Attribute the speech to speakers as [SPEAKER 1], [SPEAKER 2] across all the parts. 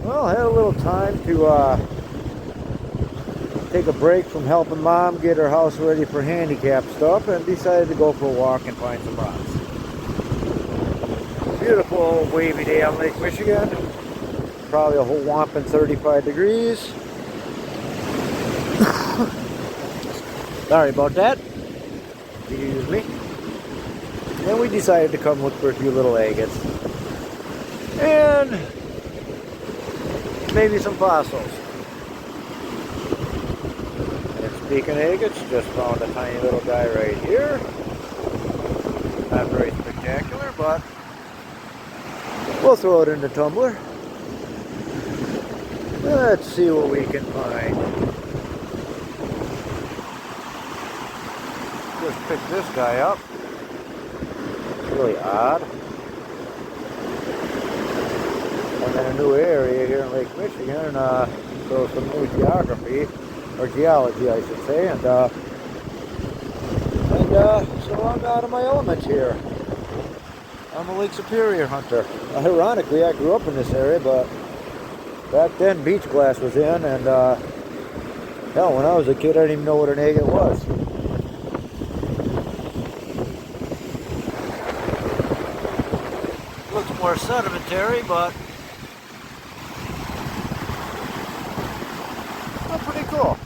[SPEAKER 1] Well, I had a little time to take a break from helping Mom get her house ready for handicap stuff and decided to go for a walk and find some rocks. Beautiful wavy day on Lake Michigan. Probably a whole whopping 35 degrees. Sorry about that. Excuse me. And we decided to come look for a few little agates. And maybe some fossils. And speaking of agates, just found a tiny little guy right here. Not very spectacular, but we'll throw it in the tumbler. Let's see what we can find. Just picked this guy up. It's really odd. I'm in a new area here in Lake Michigan, so some new geography, or geology I should say, and so I'm out of my element here. I'm a Lake Superior hunter. Ironically, I grew up in this area, but back then beach glass was in, and hell, when I was a kid I didn't even know what an agate was. Looks more sedimentary, but pretty cool.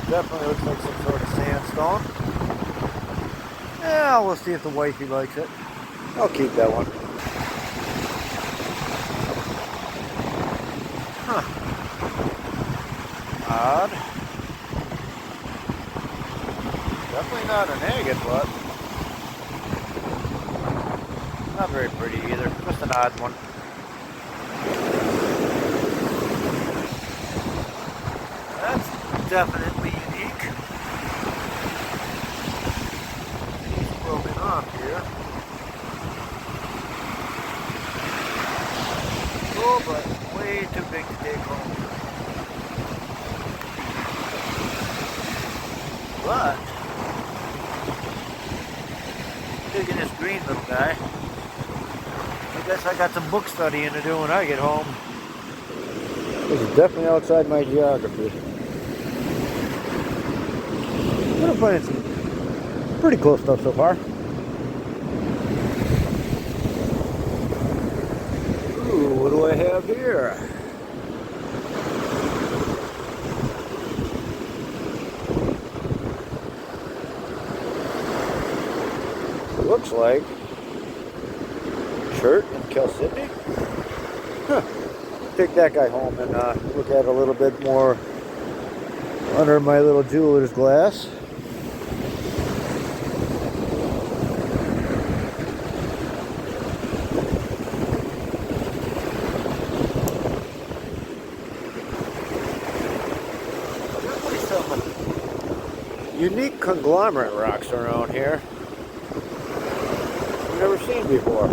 [SPEAKER 1] Definitely looks like some sort of sandstone. Yeah, we'll see if the wifey likes it. I'll keep that one. Huh. Odd. Definitely not an agate, but not very pretty either. Just an odd one. That's definitely unique. He's floating off here. Cool, but way too big to take home. But digging this green little guy. I guess I got some book studying to do when I get home. This is definitely outside my geography. I'm gonna find some pretty cool stuff so far. Ooh, what do I have here? Looks like shirt and calcite. Huh. Take that guy home and look at it a little bit more under my little jeweler's glass. Definitely some unique conglomerate rocks around here I've never seen before.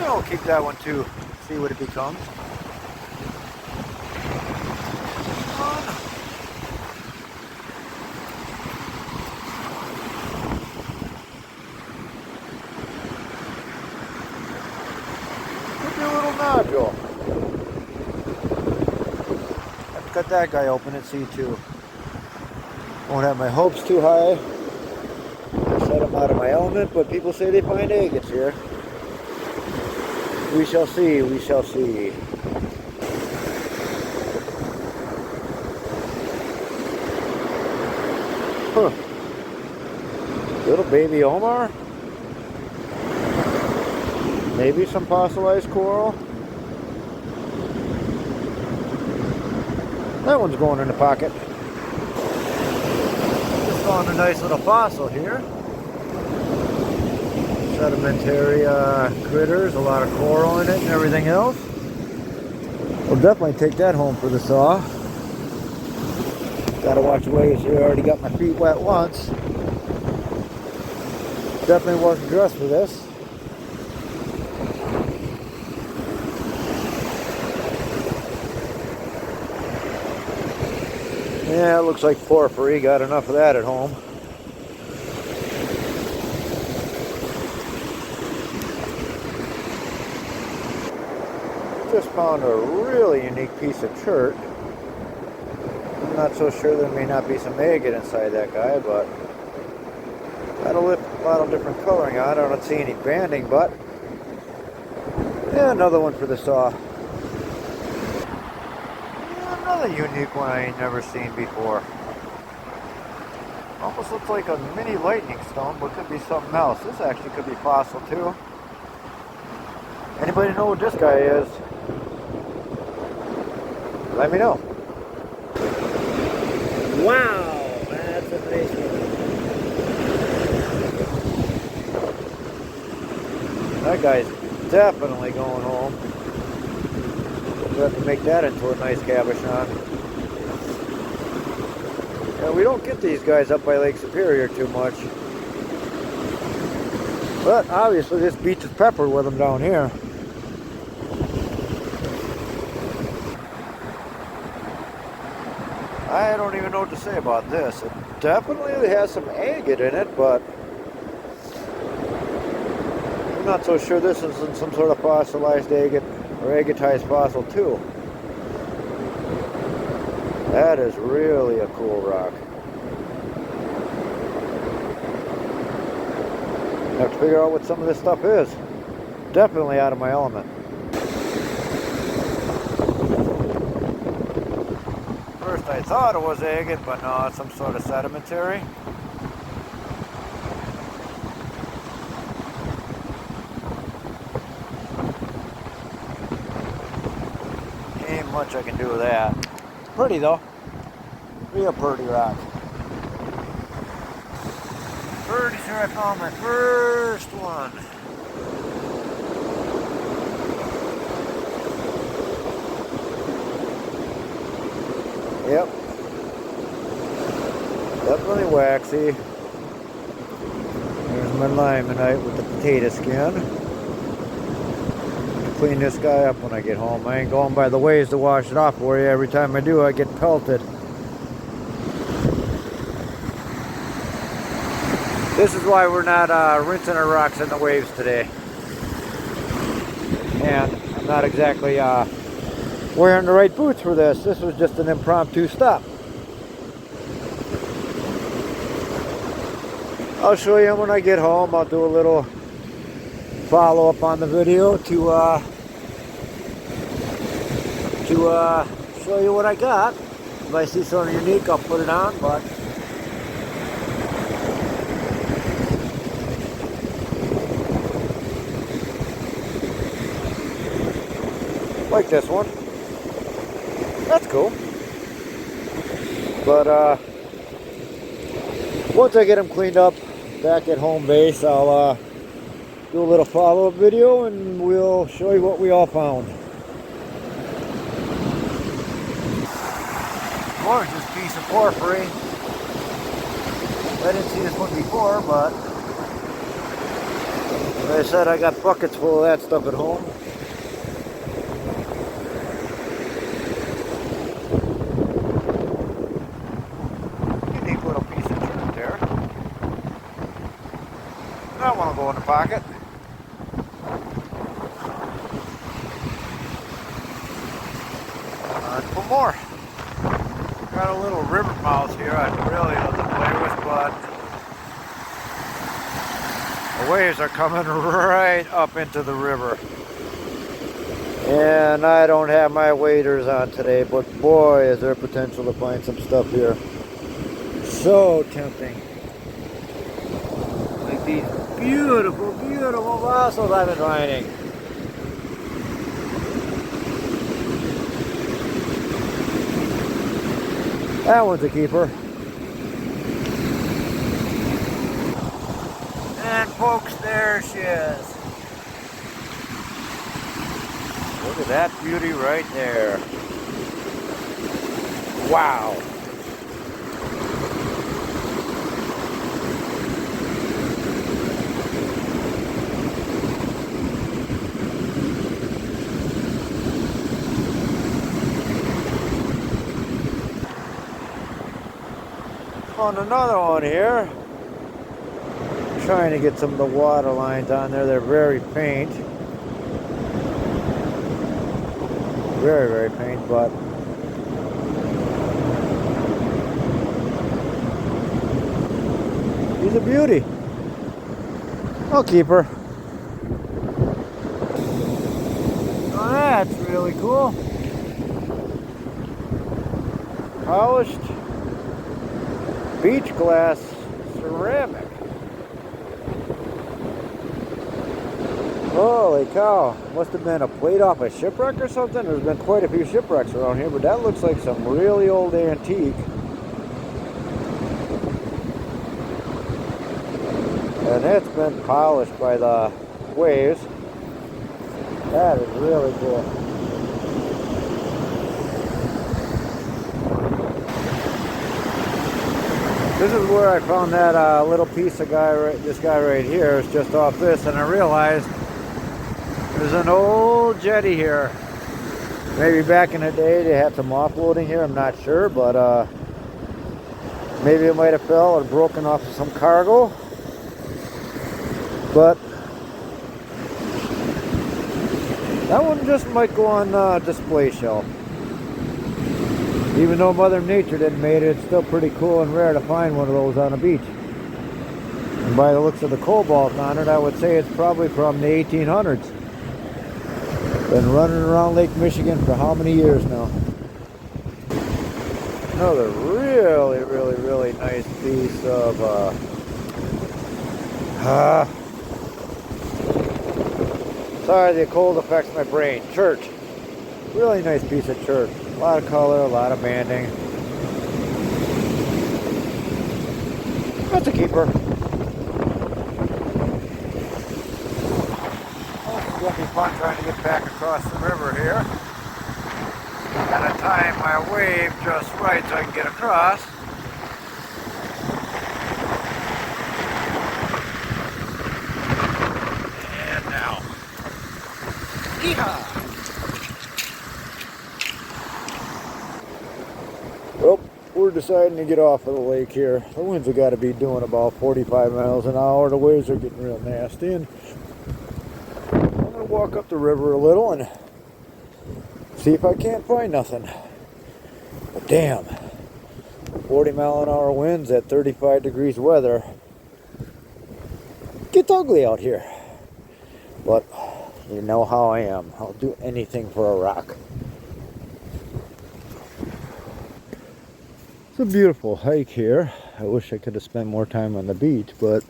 [SPEAKER 1] I'll keep that one too, see what it becomes. Could be a little nodule. Have to cut that guy open and see too. Won't have my hopes too high. I said I'm out of my element, but people say they find agates here. We shall see, we shall see. Huh. Little baby Omar? Maybe some fossilized coral? That one's going in the pocket. Just found a nice little fossil here. Sedimentary critters, a lot of coral in it and everything else. We'll definitely take that home for the saw. Gotta watch the waves here, I already got my feet wet once. Definitely wasn't dressed for this. Yeah, it looks like porphyry, got enough of that at home. Just found a really unique piece of chert. I'm not so sure there may not be some agate inside that guy, but got a lot of different coloring on it. I don't see any banding, but yeah, another one for the saw. Yeah, another unique one I ain't never seen before. Almost looks like a mini lightning stone, but could be something else. This actually could be fossil too. Anybody know what this guy is? Let me know. Wow, that's a nice one. That guy's definitely going home. We'll have to make that into a nice cabochon. Yeah, we don't get these guys up by Lake Superior too much. But obviously this beach is peppered with them down here. I don't even know what to say about this. It definitely has some agate in it, but I'm not so sure this isn't some sort of fossilized agate or agatized fossil too. That is really a cool rock. I have to figure out what some of this stuff is. Definitely out of my element. First I thought it was agate, but no, it's some sort of sedimentary. Ain't much I can do with that. Pretty though. Real pretty rock. Pretty sure I found my first one. Yep. Definitely waxy. There's my limonite with the potato skin. Clean this guy up when I get home. I ain't going by the ways to wash it off for you. Every time I do, I get pelted. This is why we're not rinsing our rocks in the waves today. And I'm not exactly wearing the right boots for this. This was just an impromptu stop. I'll show you when I get home. I'll do a little follow up on the video to show you what I got. If I see something unique, I'll put it on, but like this one. That's cool. But once I get them cleaned up back at home base, I'll do a little follow-up video and we'll show you what we all found. Gorgeous piece of porphyry. I didn't see this one before, but like I said, I got buckets full of that stuff at home. Unique little piece of dirt there. That one will go in the pocket. Put more. Got a little river mouse here I'd really love to play with, but the waves are coming right up into the river. And I don't have my waders on today, but boy, is there potential to find some stuff here. So tempting. Like these beautiful, beautiful fossils I've been finding. That one's a keeper. And folks, there she is. Look at that beauty right there. Wow. Found another one here. Trying to get some of the water lines on there. They're very faint. Very, very faint, but he's a beauty. I'll keep her. Oh, that's really cool. Polished beach glass ceramic. Holy cow. Must have been a plate off a shipwreck or something. There's been quite a few shipwrecks around here, but that looks like some really old antique. And it's been polished by the waves. That is really cool. This is where I found that little piece of this guy right here is just off this, and I realized there's an old jetty here. Maybe back in the day they had some offloading here, I'm not sure, but maybe it might have fell or broken off of some cargo. But that one just might go on display shelf. Even though Mother Nature didn't make it, it's still pretty cool and rare to find one of those on a beach. And by the looks of the cobalt on it, I would say it's probably from the 1800s. Been running around Lake Michigan for how many years now? Another really, really, really nice piece of sorry, the cold affects my brain. Chert. Really nice piece of chert. A lot of color, a lot of banding. That's a keeper. Oh, it's gonna be fun trying to get back across the river here. Gotta time my wave just right so I can get across. And now. Yeehaw! Well, we're deciding to get off of the lake here. The winds have got to be doing about 45 miles an hour. The waves are getting real nasty, and I'm going to walk up the river a little and see if I can't find nothing. But damn, 40 mile an hour winds at 35 degrees weather. Gets ugly out here. But you know how I am. I'll do anything for a rock. It's a beautiful hike here. I wish I could have spent more time on the beach, but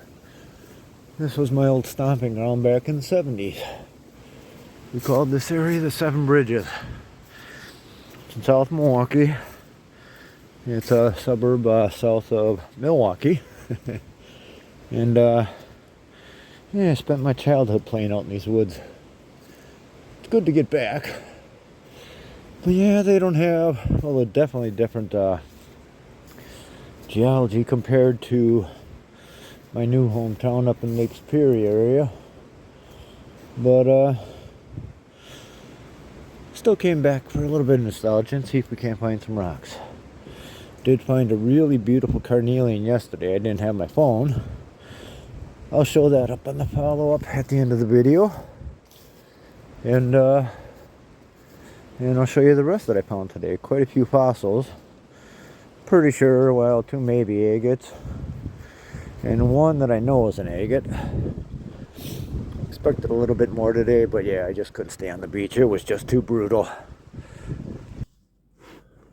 [SPEAKER 1] this was my old stomping ground back in the 70s. We called this area the Seven Bridges. It's in South Milwaukee. It's a suburb south of Milwaukee. And yeah, I spent my childhood playing out in these woods. It's good to get back. But yeah, they don't have, well, they're definitely different geology compared to my new hometown up in Lake Superior area. But still came back for a little bit of nostalgia and see if we can't find some rocks. Did find a really beautiful carnelian yesterday. I didn't have my phone. I'll show that up on the follow-up at the end of the video. And I'll show you the rest that I found today. Quite a few fossils. Pretty sure, well, two maybe agates. And one that I know is an agate. Expected a little bit more today, but yeah, I just couldn't stay on the beach. It was just too brutal.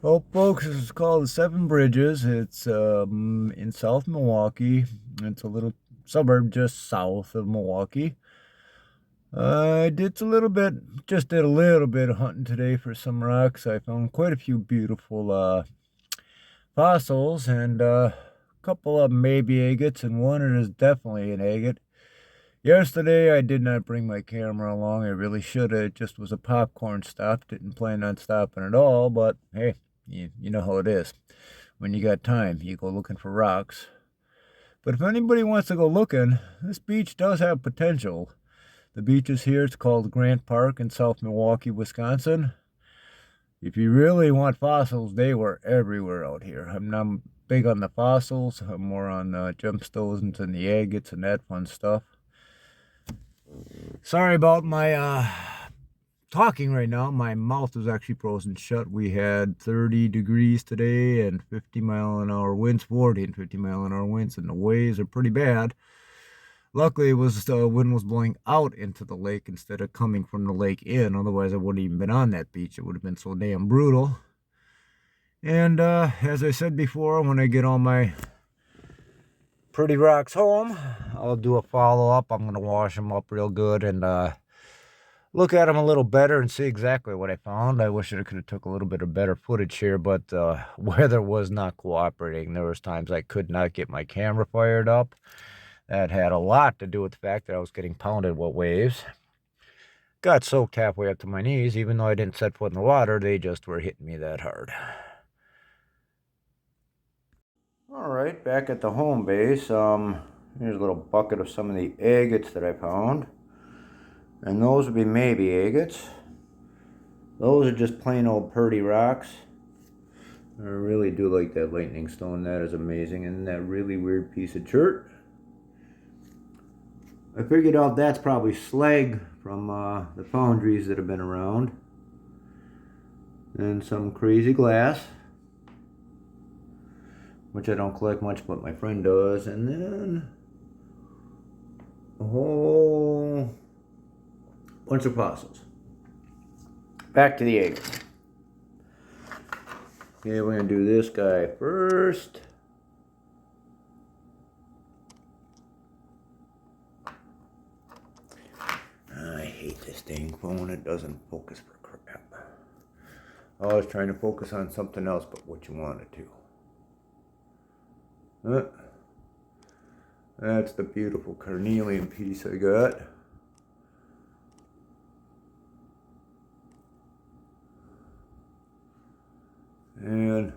[SPEAKER 1] Well, folks, this is called the Seven Bridges. It's in South Milwaukee. It's a little suburb just south of Milwaukee. I did a little bit of hunting today for some rocks. I found quite a few beautiful fossils and a couple of maybe agates, and one is definitely an agate. Yesterday I did not bring my camera along. I really should have. It just was a popcorn stop. Didn't plan on stopping at all, but hey, you know how it is. When you got time, you go looking for rocks. But if anybody wants to go looking, this beach does have potential. The beach is here. It's called Grant Park in South Milwaukee, Wisconsin. If you really want fossils, they were everywhere out here. I'm not big on the fossils. I'm more on the gemstones and the agates and that fun stuff. Sorry about my talking right now, my mouth is actually frozen shut. We had 30 degrees today and 50-mile-an-hour winds, 40 and 50-mile-an-hour winds, and the waves are pretty bad. Luckily, it was the wind was blowing out into the lake instead of coming from the lake in. Otherwise, I wouldn't even been on that beach. It would have been so damn brutal. And as I said before, when I get all my pretty rocks home, I'll do a follow-up. I'm going to wash them up real good and look at them a little better and see exactly what I found. I wish I could have took a little bit of better footage here, but weather was not cooperating. There was times I could not get my camera fired up. That had a lot to do with the fact that I was getting pounded with waves. Got soaked halfway up to my knees. Even though I didn't set foot in the water, they just were hitting me that hard. All right, back at the home base. Here's a little bucket of some of the agates that I found. And those would be maybe agates. Those are just plain old purdy rocks. I really do like that lightning stone. That is amazing. And that really weird piece of chert. I figured out that's probably slag from the foundries that have been around. And some crazy glass, which I don't collect much, but my friend does. And then a whole bunch of fossils. Back to the agates. Okay, we're going to do this guy first. I hate this dang phone. It doesn't focus for crap. I was trying to focus on something else but what you wanted to. That's the beautiful carnelian piece I got. And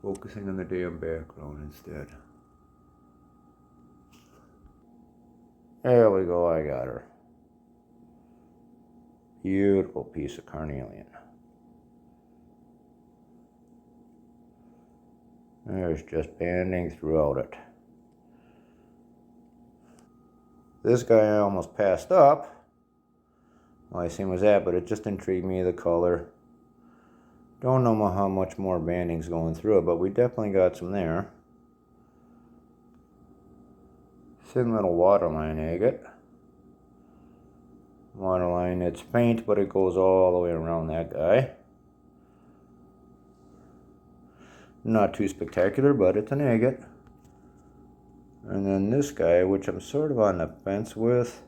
[SPEAKER 1] focusing on the damn background instead. There we go, I got her. Beautiful piece of carnelian. There's just banding throughout it. This guy I almost passed up. Well, I seen was that, but it just intrigued me, the color. Don't know how much more banding's going through it, but we definitely got some there. Thin little waterline agate. Waterline, it's faint, but it goes all the way around that guy. Not too spectacular, but it's an agate. And then this guy, which I'm sort of on the fence with.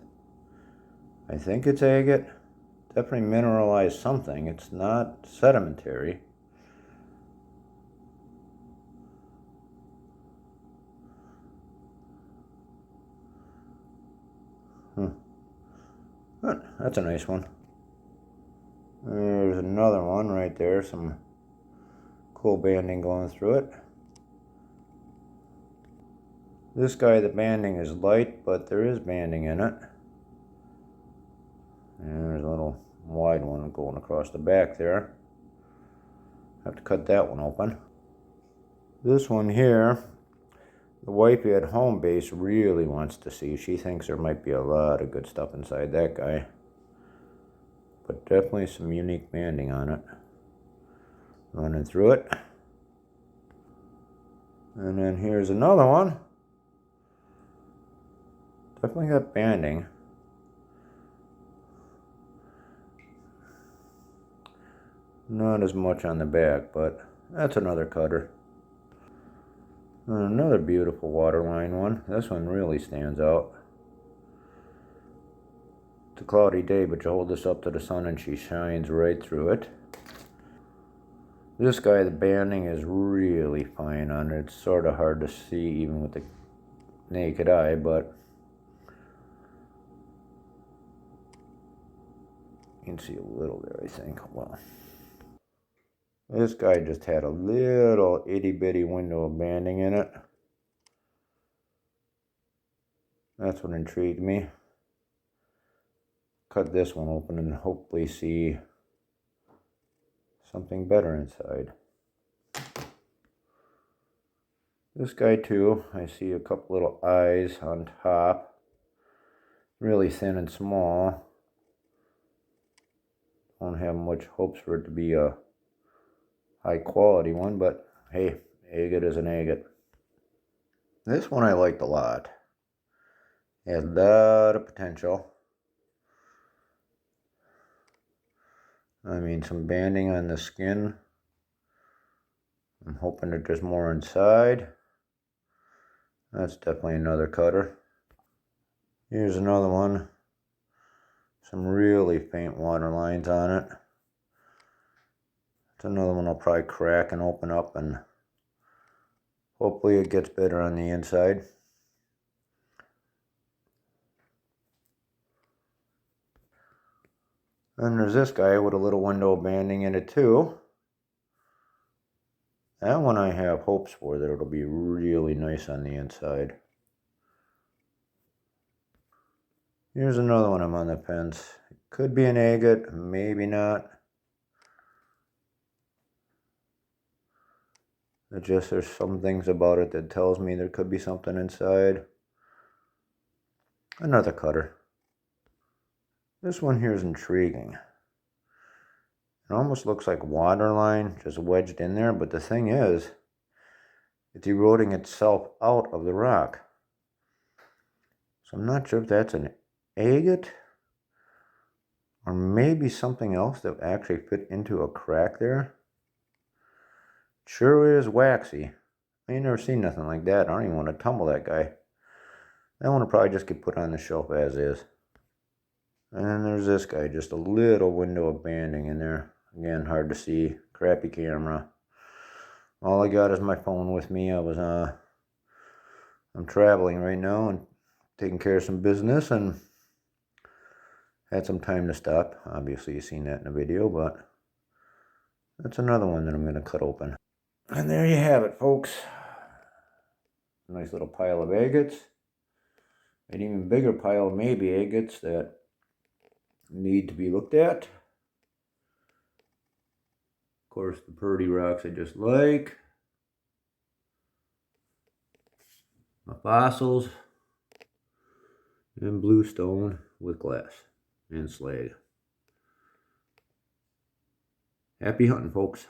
[SPEAKER 1] I think it's agate. Definitely mineralized something. It's not sedimentary. But that's a nice one. There's another one right there. Some cool banding going through it. This guy, the banding is light, but there is banding in it. And there's a little wide one going across the back there. Have to cut that one open. This one here, the wifey at home base really wants to see. She thinks there might be a lot of good stuff inside that guy. But definitely some unique banding on it. Running through it. And then here's another one. Definitely got banding. Not as much on the back, but that's another cutter. And another beautiful waterline one. This one really stands out. It's a cloudy day, but you hold this up to the sun and she shines right through it. This guy, the banding is really fine on it. It's sort of hard to see even with the naked eye, but you can see a little there, I think. Well, this guy just had a little itty-bitty window of banding in it. That's what intrigued me. Cut this one open and hopefully see something better inside. This guy too, I see a couple little eyes on top. Really thin and small. don't have much hopes for it to be a high quality one, but hey, agate is an agate. This one I liked a lot. It has a lot of potential. I mean, some banding on the skin. I'm hoping that there's more inside. That's definitely another cutter. Here's another one. Some really faint water lines on it. It's another one I'll probably crack and open up, and hopefully it gets better on the inside. Then there's this guy with a little window banding in it too. That one I have hopes for, that it'll be really nice on the inside. Here's another one I'm on the fence. It could be an agate, maybe not. It's just there's some things about it that tells me there could be something inside. Another cutter. This one here is intriguing. It almost looks like waterline just wedged in there, but the thing is, it's eroding itself out of the rock. So I'm not sure if that's an agate or maybe something else that actually fit into a crack there. It sure is waxy. I ain't never seen nothing like that. I don't even want to tumble that guy. That one will probably just get put on the shelf as is. And then there's this guy, just a little window of banding in there. Again, hard to see, crappy camera. All I got is my phone with me. I'm traveling right now and taking care of some business and had some time to stop. Obviously, you've seen that in the video, but that's another one that I'm going to cut open. And there you have it, folks. Nice little pile of agates. An even bigger pile of maybe agates that need to be looked at. Of course, the purdy rocks I just like. My fossils. And bluestone with glass and slag. Happy hunting, folks.